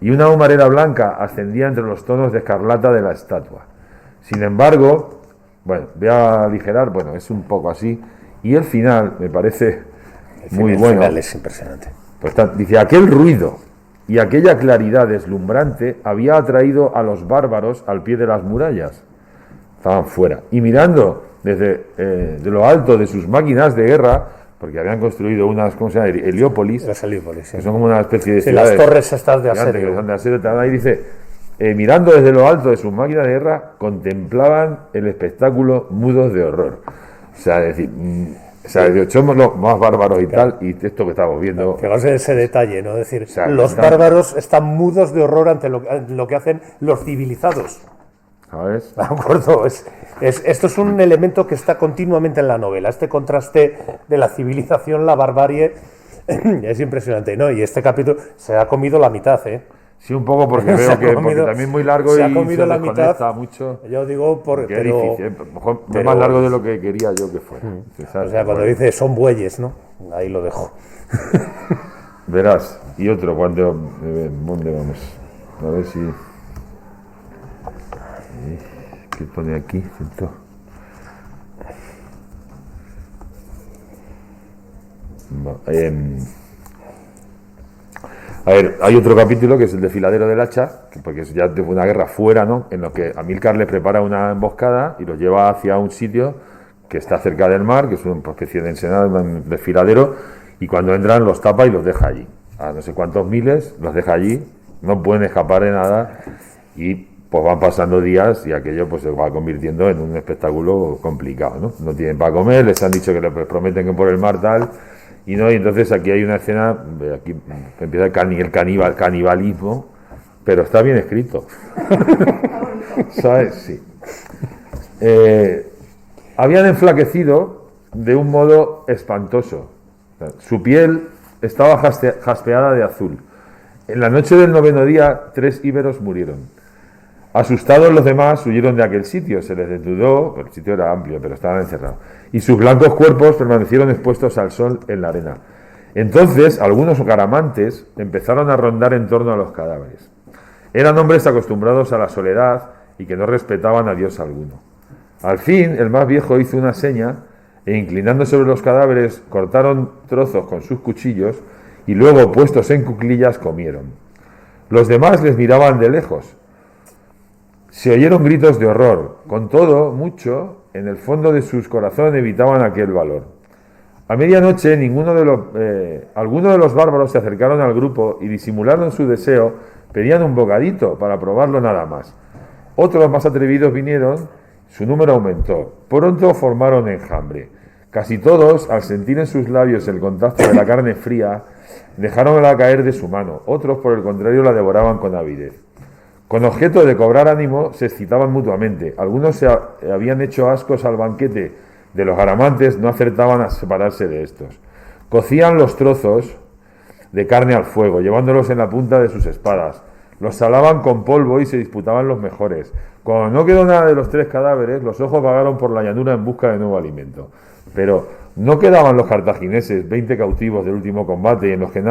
y una humareda blanca ascendía entre los tonos de escarlata de la estatua. Sin embargo, bueno, voy a aligerar, bueno, es un poco así, y el final me parece muy bueno. El final es impresionante. Pues dice, aquel ruido y aquella claridad deslumbrante había atraído a los bárbaros al pie de las murallas. Estaban fuera, y mirando desde de lo alto de sus máquinas de guerra, porque habían construido unas, ¿cómo se llama? Heliópolis, sí. que son como una especie de ciudades, las torres estas de asedio. Que son de asedio, ahí dice, mirando desde lo alto de sus máquinas de guerra, contemplaban el espectáculo mudos de horror. O sea, es decir, somos los más bárbaros y tal, y esto que estamos viendo... Fijaos en ese detalle, ¿no? Es decir, los bárbaros están mudos de horror ante lo que hacen los civilizados. ¿Sabes? ¿De acuerdo? Esto es un elemento que está continuamente en la novela, este contraste de la civilización, la barbarie, es impresionante, ¿no? Y este capítulo se ha comido la mitad, ¿eh? Sí, un poco porque veo que porque también es muy largo se y ha comido se la mitad mucho. Yo digo porque es difícil, mejor es más largo de lo que quería yo que fuera. O sea, cuando dice son bueyes, ¿no? Ahí lo dejo. Verás, y otro, ¿dónde vamos? A ver si... ¿Qué pone aquí? A ver, hay otro capítulo que es el desfiladero del hacha, porque es ya de una guerra fuera, ¿no? En lo que Amílcar le prepara una emboscada y los lleva hacia un sitio que está cerca del mar, que es una especie de ensenada, un desfiladero, y cuando entran los tapa y los deja allí. A no sé cuántos miles los deja allí, no pueden escapar de nada, y pues van pasando días y aquello pues se va convirtiendo en un espectáculo complicado, ¿no? No tienen para comer, les han dicho que les prometen que por el mar tal, y no, y entonces aquí hay una escena, aquí empieza el canibalismo, pero está bien escrito. ¿Sabes? Sí. Habían enflaquecido de un modo espantoso. Su piel estaba jaspeada de azul. En la noche del 9º día, 3 íberos murieron. Asustados los demás huyeron de aquel sitio, se les desnudó, el sitio era amplio, pero estaban encerrados, y sus blancos cuerpos permanecieron expuestos al sol en la arena. Entonces, algunos garamantes empezaron a rondar en torno a los cadáveres. Eran hombres acostumbrados a la soledad y que no respetaban a Dios alguno. Al fin, el más viejo hizo una seña, e inclinándose sobre los cadáveres, cortaron trozos con sus cuchillos, y luego, puestos en cuclillas, comieron. Los demás les miraban de lejos. Se oyeron gritos de horror. Con todo, mucho, en el fondo de sus corazones evitaban aquel valor. A medianoche, algunos de los bárbaros se acercaron al grupo y disimularon su deseo, pedían un bocadito para probarlo nada más. Otros más atrevidos vinieron, su número aumentó. Pronto formaron enjambre. Casi todos, al sentir en sus labios el contacto de la carne fría, dejáronla caer de su mano. Otros, por el contrario, la devoraban con avidez. Con objeto de cobrar ánimo, se excitaban mutuamente. Algunos habían hecho ascos al banquete de los garamantes, no acertaban a separarse de estos. Cocían los trozos de carne al fuego, llevándolos en la punta de sus espadas. Los salaban con polvo y se disputaban los mejores. Cuando no quedó nada de los 3 cadáveres, los ojos vagaron por la llanura en busca de nuevo alimento. Pero no quedaban los cartagineses, 20 cautivos del último combate, y en los que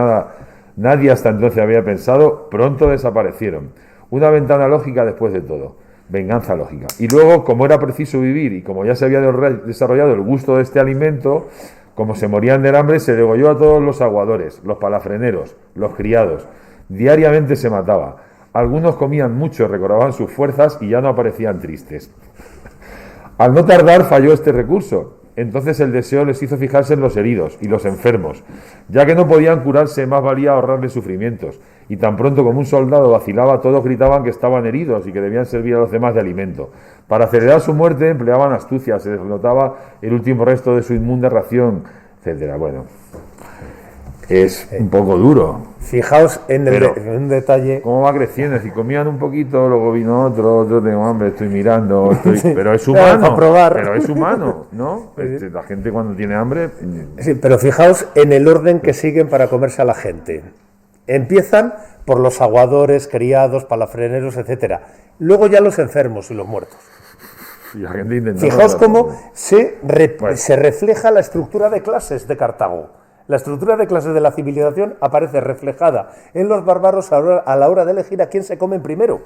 nadie hasta entonces había pensado, pronto desaparecieron. Una ventana lógica después de todo. Venganza lógica. Y luego, como era preciso vivir y como ya se había desarrollado el gusto de este alimento, como se morían del hambre, se degolló a todos los aguadores, los palafreneros, los criados. Diariamente se mataba. Algunos comían mucho, recobraban sus fuerzas y ya no aparecían tristes. Al no tardar falló este recurso. Entonces el deseo les hizo fijarse en los heridos y los enfermos. Ya que no podían curarse, más valía ahorrarles sufrimientos. Y tan pronto como un soldado vacilaba, todos gritaban que estaban heridos y que debían servir a los demás de alimento. Para acelerar su muerte empleaban astucia, se les notaba el último resto de su inmunda ración, etcétera. Bueno, es un poco duro. Fijaos en un detalle. ¿Cómo va creciendo? Si comían un poquito, luego vino otro tengo hambre, estoy mirando, pero es Claro, humano. para probar. Pero es humano, ¿no? La gente cuando tiene hambre. Sí, pero fijaos en el orden que siguen para comerse a la gente. Empiezan por los aguadores, criados, palafreneros, etcétera. Luego ya los enfermos y los muertos. Y la gente intentando. Fijaos cómo se refleja la estructura de clases de Cartago. La estructura de clases de la civilización aparece reflejada en los bárbaros a la hora de elegir a quién se comen primero.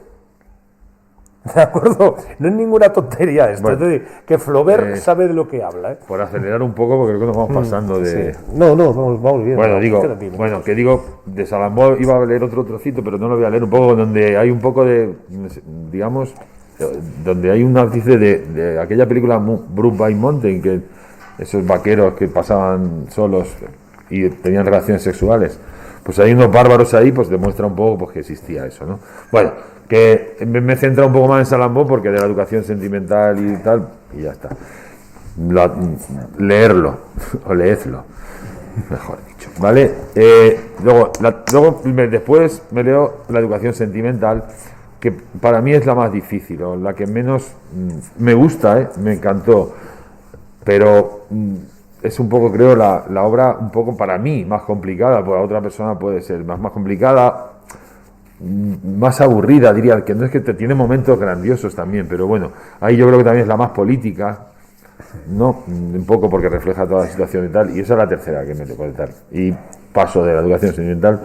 ¿De acuerdo? No es ninguna tontería esto. Bueno, es decir, que Flaubert sabe de lo que habla. Por acelerar un poco, porque creo que nos vamos pasando de. Sí. No, vamos bien. Bueno, Quédate. De Salambó iba a leer otro trocito, pero no lo voy a leer, un poco donde hay un poco de, digamos, donde hay un ápice de aquella película Brokeback Mountain, que esos vaqueros que pasaban solos y tenían relaciones sexuales, pues hay unos bárbaros ahí, pues demuestra un poco pues que existía eso, ¿no? Bueno, que me he centrado un poco más en Salambó porque de la educación sentimental y tal, y ya está. Leerlo, o leedlo, mejor dicho, ¿vale? Después me leo la educación sentimental, que para mí es la más difícil, o la que menos me gusta, me encantó, pero es un poco, creo, la obra un poco para mí más complicada, para otra persona puede ser más complicada, más aburrida, diría, que no es que tiene momentos grandiosos también, pero bueno, ahí yo creo que también es la más política, ¿no? Un poco porque refleja toda la situación y tal, y esa es la tercera que me tocó de tal. Y paso de la educación sentimental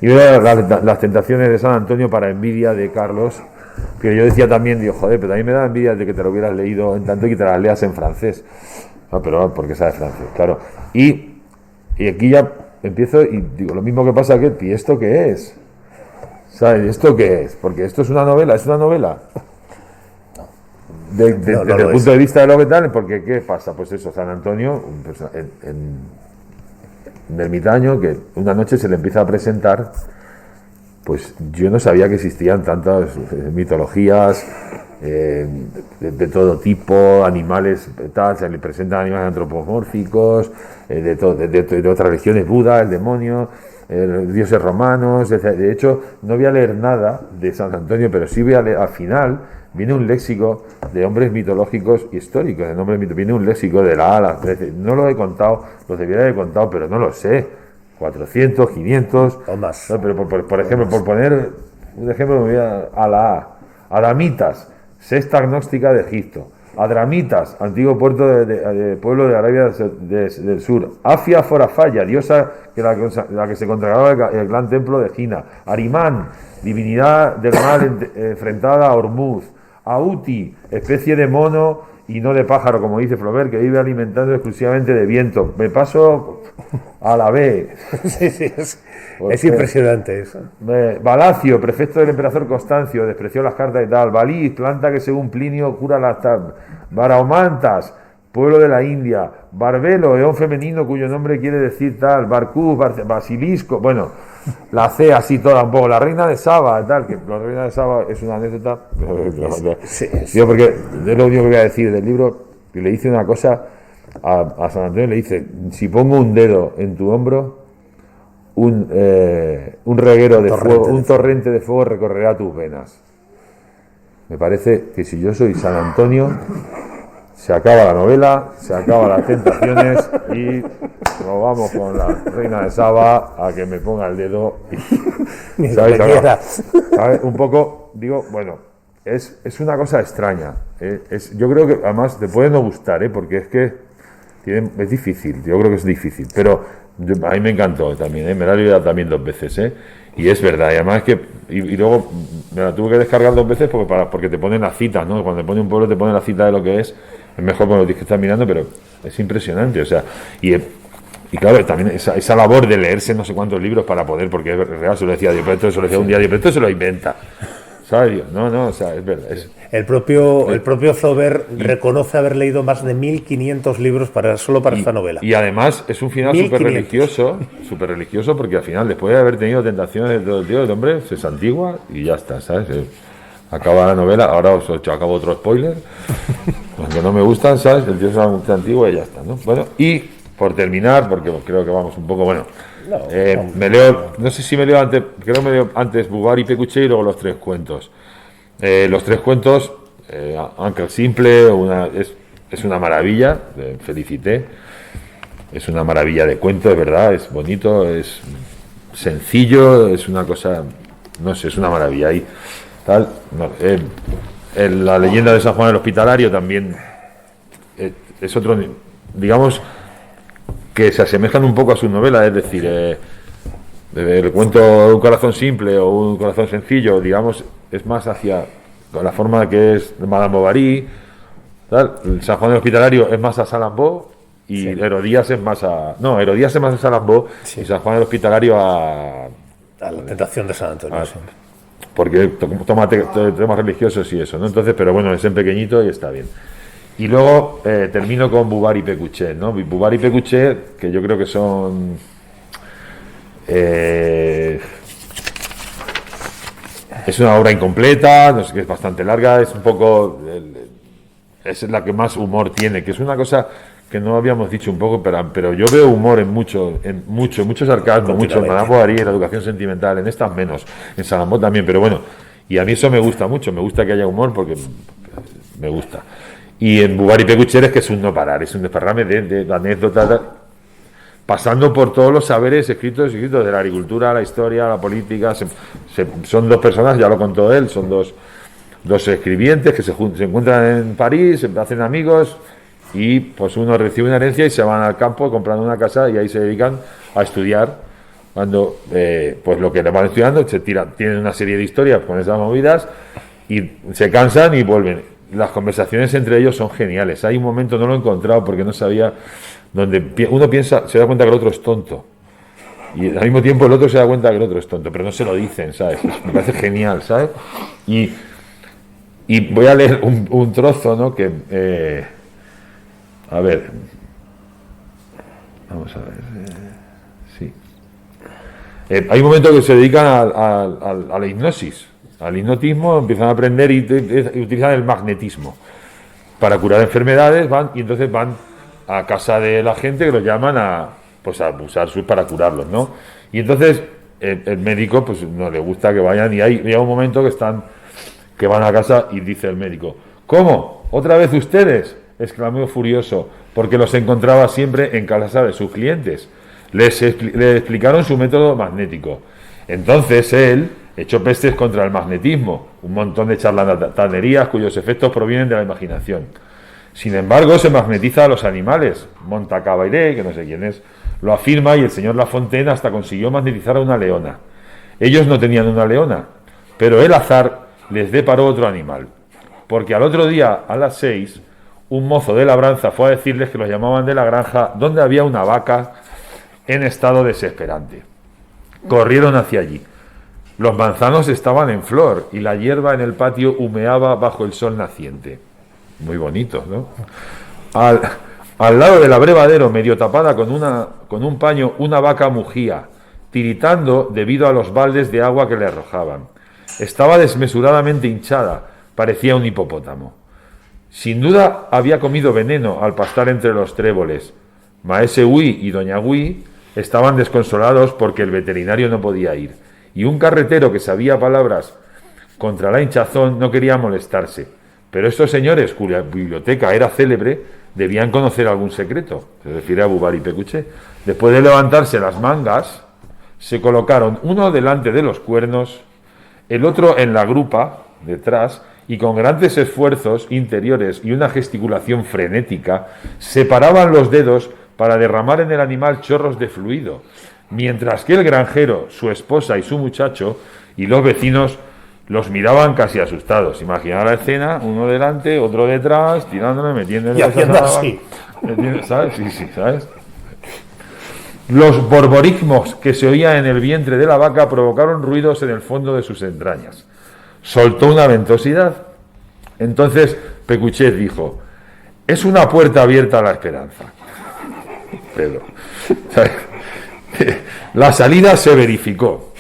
y veo las tentaciones de San Antonio para envidia de Carlos, que yo decía también, digo, joder, pero también me da envidia de que te lo hubieras leído en tanto y que te las leas en francés. No, pero porque sabes francés, claro. Y aquí ya empiezo y digo, lo mismo que pasa que, ¿y esto qué es? ¿Sabes? ¿Esto qué es? Porque esto es una novela, desde el punto de vista de lo que tal, porque ¿qué pasa? Pues eso, San Antonio, un ermitaño que una noche se le empieza a presentar, pues yo no sabía que existían tantas mitologías de todo tipo, animales, tal, se le presentan animales antropomórficos, de otras religiones, Buda, el demonio, dioses romanos, de hecho no voy a leer nada de San Antonio, pero sí voy a leer, al final viene un léxico de hombres mitológicos históricos, viene un léxico de la A a la 13, no lo he contado, los debería haber contado, pero no lo sé, 400, 500 o más. No, pero por ejemplo, por poner un ejemplo, me voy a la A, Adamitas, sexta gnóstica de Egipto, Adramitas, antiguo puerto de pueblo de Arabia del Sur, Afia Forafaya, diosa la que se consagraba el gran templo de Gina, Arimán, divinidad del mal enfrentada a Hormuz, Auti, especie de mono y no de pájaro, como dice Flaubert, que vive alimentando exclusivamente de viento. Me paso a la B. Sí, es impresionante eso. Balacio, prefecto del emperador Constancio, despreció las cartas y tal. Balí, planta que según Plinio cura las Baraomantas, pueblo de la India. Barbelo, eón femenino cuyo nombre quiere decir tal. Barcús, Basilisco, bueno, la C así toda un poco. La reina de Saba, tal, que la reina de Saba es una anécdota. Sí. Yo porque es lo único que voy a decir del libro, que le hice una cosa a San Antonio le dice, si pongo un dedo en tu hombro, un reguero de fuego, un torrente de fuego recorrerá tus venas. Me parece que si yo soy San Antonio, se acaba la novela, se acaban las tentaciones y nos vamos con la reina de Saba a que me ponga el dedo y, ¿sabes? Un poco, digo, bueno, es una cosa extraña. Yo creo que además te puede no gustar, porque es que es difícil, yo creo que es difícil, pero a mí me encantó también, me la he leído también 2 veces, y es verdad, y además que, y luego me la tuve que descargar 2 veces porque te ponen la cita, ¿no? Cuando te pone un pueblo te ponen la cita de lo que es mejor cuando lo tienes que estar mirando, pero es impresionante, o sea, y claro, también esa labor de leerse no sé cuántos libros para poder, porque es real, se lo decía Dios, pero esto se lo decía un día, pero esto se lo inventa, ¿sabes? No, o sea, es verdad. El propio Flaubert reconoce haber leído más de 1500 libros solo para esta novela. Y además es un final súper religioso, porque al final, después de haber tenido tentaciones de todo el tío, el hombre se santigua y ya está, ¿sabes? Acaba la novela, ahora os acabo otro spoiler, aunque no me gustan, ¿sabes? El tío se santigua y ya está, ¿no? Bueno, y por terminar, porque creo que vamos un poco, bueno, me leo, no sé si me leo antes, creo que me leo antes Bubar y Pécuchet y luego los 3 cuentos. Los 3 cuentos, Ángel Simple, es una maravilla, Felicité, es una maravilla de cuento, es verdad, es bonito, es sencillo, es una cosa, no sé, es una maravilla. Y tal, la leyenda de San Juan el Hospitalario también es otro, digamos, que se asemejan un poco a su novela, es decir, el cuento Un corazón simple o Un corazón sencillo, digamos, es más hacia la forma que es Madame Bovary, tal. San Juan el Hospitalario es más a Salambó y sí. Herodías es más a Salambó, sí. Y San Juan el Hospitalario a la tentación de San Antonio, sí. Porque toma temas religiosos y eso, ¿no? Entonces, pero bueno, es en pequeñito y está bien. Y luego termino con Bubar y Pécuchet, ¿no? Bubar y Pécuchet, que yo creo que son es una obra incompleta, no sé, que es bastante larga, es un poco es la que más humor tiene, que es una cosa que no habíamos dicho un poco, pero yo veo humor en mucho sarcasmo, mucho en Madame Bovary, en la educación sentimental, en estas menos, en Salambó también, pero bueno, y a mí eso me gusta mucho, me gusta que haya humor porque me gusta. Y en Bubar y Pécuchet es que es un no parar, es un desparrame de anécdotas, pasando por todos los saberes escritos de la agricultura, la historia, la política. Son 2 personas, ya lo contó él, son dos escribientes que se encuentran en París, se hacen amigos y pues uno recibe una herencia y se van al campo comprando una casa y ahí se dedican a estudiar. Cuando pues lo que le van estudiando, tienen una serie de historias con esas movidas y se cansan y vuelven. Las conversaciones entre ellos son geniales. Hay un momento, no lo he encontrado porque no sabía, donde uno se da cuenta que el otro es tonto y al mismo tiempo el otro se da cuenta que el otro es tonto, pero no se lo dicen, ¿sabes? Me parece genial, ¿sabes? Y voy a leer un trozo, ¿no? Que a ver, vamos a ver, sí. Hay un momento que se dedican a la hipnosis, al hipnotismo, empiezan a aprender y utilizan el magnetismo para curar enfermedades, y entonces van a casa de la gente que los llaman a usar para curarlos, ¿no? Y entonces el médico pues no le gusta que vayan y llega un momento que van a casa y dice el médico: ¿cómo? ¿Otra vez ustedes? Exclamó furioso, porque los encontraba siempre en casa de sus clientes. Les explicaron su método magnético. Entonces él echó pestes contra el magnetismo, un montón de charlatanerías cuyos efectos provienen de la imaginación. Sin embargo, se magnetiza a los animales. Montacavairé, que no sé quién es, lo afirma, y el señor Lafontaine hasta consiguió magnetizar a una leona. Ellos no tenían una leona, pero el azar les deparó otro animal, porque al otro día, a las 6, un mozo de labranza fue a decirles que los llamaban de la granja donde había una vaca en estado desesperante. Corrieron hacia allí. Los manzanos estaban en flor y la hierba en el patio humeaba bajo el sol naciente. Muy bonito, ¿no? Al lado del abrevadero, medio tapada con un paño, una vaca mugía, tiritando debido a los baldes de agua que le arrojaban. Estaba desmesuradamente hinchada, parecía un hipopótamo. Sin duda había comido veneno al pastar entre los tréboles. Maese Hui y Doña Hui estaban desconsolados porque el veterinario no podía ir, y un carretero que sabía palabras contra la hinchazón no quería molestarse. Pero estos señores, cuya biblioteca era célebre, debían conocer algún secreto. Se refiere a Bubar y Pecuché. Después de levantarse las mangas, se colocaron uno delante de los cuernos, el otro en la grupa, detrás, y con grandes esfuerzos interiores y una gesticulación frenética, separaban los dedos para derramar en el animal chorros de fluido, mientras que el granjero, su esposa y su muchacho, y los vecinos los miraban casi asustados. Imaginad la escena, uno delante, otro detrás, tirándole, metiéndole... Y haciendo así. ¿Sabes? Sí, ¿sabes? Los borborismos que se oían en el vientre de la vaca provocaron ruidos en el fondo de sus entrañas. Soltó una ventosidad. Entonces Pécuchet dijo: es una puerta abierta a la esperanza. Pedro, ¿sabes? La salida se verificó.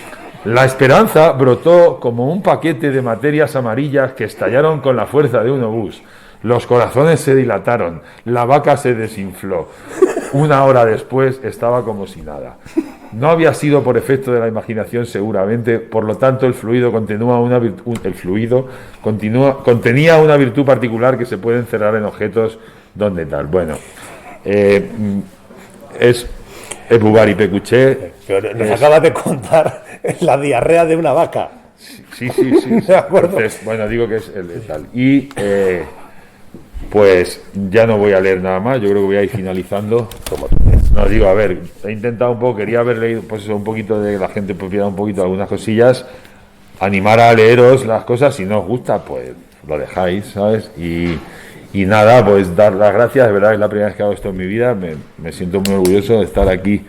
La esperanza brotó como un paquete de materias amarillas que estallaron con la fuerza de un obús. Los corazones se dilataron, la vaca se desinfló. Una hora después estaba como si nada. No había sido por efecto de la imaginación seguramente, por lo tanto el fluido contenía una virtud particular que se puede encerrar en objetos donde tal. Bueno, es Bubar y Pécuchet. Nos acabas de contar la diarrea de una vaca. Sí. De acuerdo. Entonces, bueno, digo que es el tal. Y pues ya no voy a leer nada más, yo creo que voy a ir finalizando. No, digo, a ver, he intentado un poco, quería haber leído pues eso, un poquito de la gente propiedad, un poquito algunas cosillas, animar a leeros las cosas, si no os gusta, pues lo dejáis, ¿sabes? Y nada, pues dar las gracias, de verdad es la primera vez que hago esto en mi vida, me siento muy orgulloso de estar aquí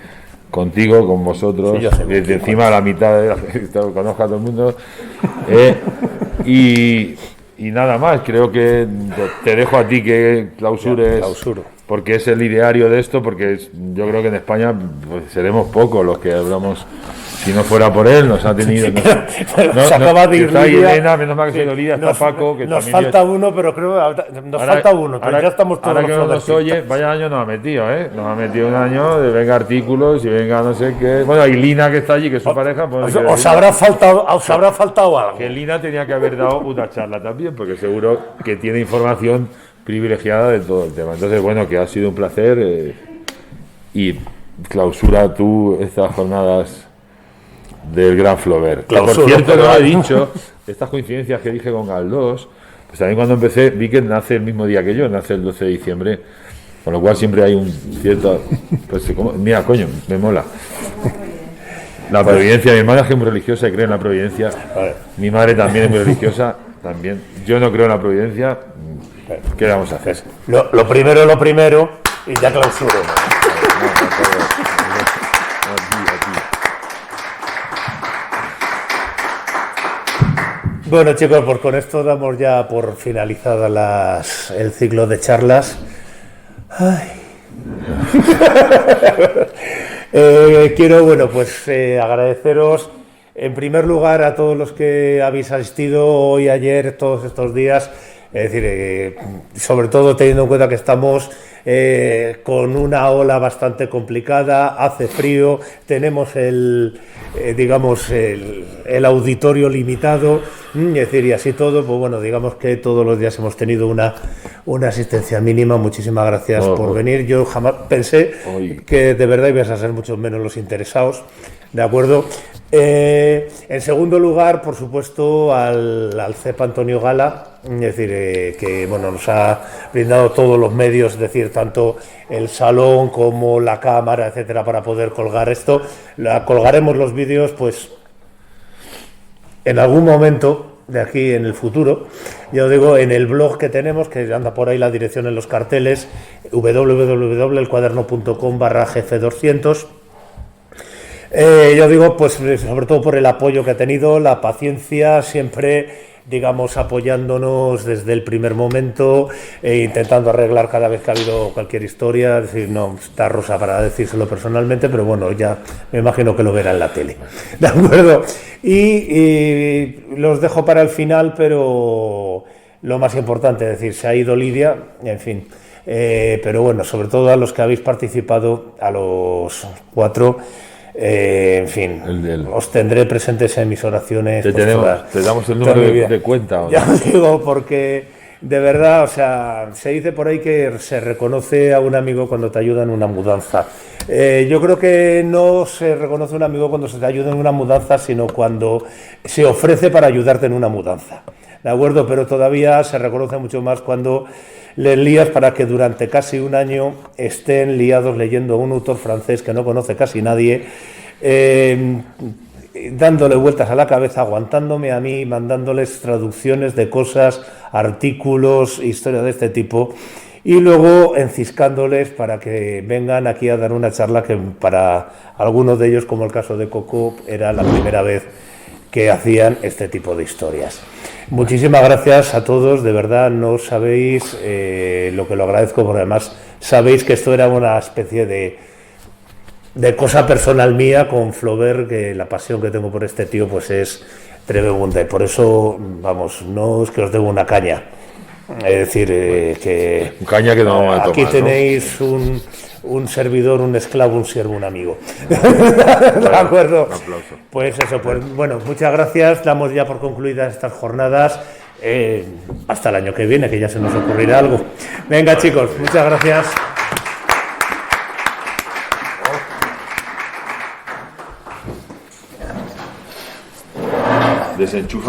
contigo, con vosotros, sí, desde encima de la mitad de la gente, conozco a todo el mundo, y nada más, creo que te dejo a ti que clausures, porque es el ideario de esto, porque yo creo que en España pues, seremos pocos los que hablamos. Si no fuera por él, nos ha tenido... Se acaba de ir está Lidia. Elena, menos mal que se ha ido Lidia, está Paco... Que nos también falta uno, pero creo que nos falta uno, pero ya estamos todos ahora que los nos oye, vaya año nos ha metido, ¿eh? Nos ha metido un año de venga artículos y venga no sé qué... Bueno, y Lina que está allí, que es su pareja... Pues, os habrá faltado algo. Que Lina tenía que haber dado una charla también, porque seguro que tiene información privilegiada de todo el tema. Entonces, bueno, que ha sido un placer y clausura tú estas jornadas del Gran Flaubert. Por cierto, no he dicho, estas coincidencias que dije con Galdós, pues también cuando empecé vi que nace el mismo día que yo, nace el 12 de diciembre, con lo cual siempre hay un cierto... Pues, mira, coño, me mola. La providencia, mi hermana es muy religiosa y cree en la providencia, mi madre también es muy religiosa, también. Yo no creo en la providencia, ¿qué vamos a hacer? Lo primero, y ya clausuro. Bueno, chicos, pues con esto damos ya por finalizada el ciclo de charlas. Quiero, bueno, pues agradeceros en primer lugar a todos los que habéis asistido hoy, ayer, todos estos días. Es decir, sobre todo teniendo en cuenta que estamos con una ola bastante complicada, hace frío, tenemos el auditorio limitado, es decir, y así todo, pues bueno, digamos que todos los días hemos tenido una asistencia mínima. Muchísimas gracias por venir. Yo jamás pensé que de verdad ibas a ser muchos menos los interesados, ¿de acuerdo? En segundo lugar, por supuesto, al CEP Antonio Gala, es decir, que bueno, nos ha brindado todos los medios, es decir, tanto el salón como la cámara, etcétera, para poder colgar esto. Colgaremos los vídeos, pues, en algún momento de aquí en el futuro, ya os digo, en el blog que tenemos, que anda por ahí la dirección en los carteles, www.elcuaderno.com/gf200. Yo digo, pues sobre todo por el apoyo que ha tenido, la paciencia, siempre, digamos, apoyándonos desde el primer momento, intentando arreglar cada vez que ha habido cualquier historia. Es decir, no está Rosa para decírselo personalmente, pero bueno, ya me imagino que lo verá en la tele, ¿de acuerdo? Y los dejo para el final, pero lo más importante, es decir, se ha ido Lidia, en fin. Pero bueno, sobre todo a los que habéis participado, a los 4, en fin, os tendré presentes en mis oraciones. Te damos el número de cuenta. ¿O no? Ya os digo, porque de verdad, o sea, se dice por ahí que se reconoce a un amigo cuando te ayuda en una mudanza. Yo creo que no se reconoce a un amigo cuando se te ayuda en una mudanza, sino cuando se ofrece para ayudarte en una mudanza. ¿De acuerdo? Pero todavía se reconoce mucho más cuando les lías para que durante casi un año estén liados leyendo a un autor francés que no conoce casi nadie, dándole vueltas a la cabeza, aguantándome a mí, mandándoles traducciones de cosas, artículos, historias de este tipo, y luego enciscándoles para que vengan aquí a dar una charla que para algunos de ellos, como el caso de Coco, era la primera vez que hacían este tipo de historias. Muchísimas gracias a todos, de verdad no sabéis lo que lo agradezco, porque además sabéis que esto era una especie de cosa personal mía con Flaubert, que la pasión que tengo por este tío pues es tremenda, y por eso, vamos, no es que os debo una caña, es decir, que caña que no vamos a tomar, aquí tenéis, ¿no? Un servidor, un esclavo, un siervo, un amigo. ¿De acuerdo? Un aplauso. Pues eso, pues bueno, muchas gracias. Damos ya por concluidas estas jornadas. Hasta el año que viene, que ya se nos ocurrirá algo. Venga, chicos, muchas gracias. Desenchufa.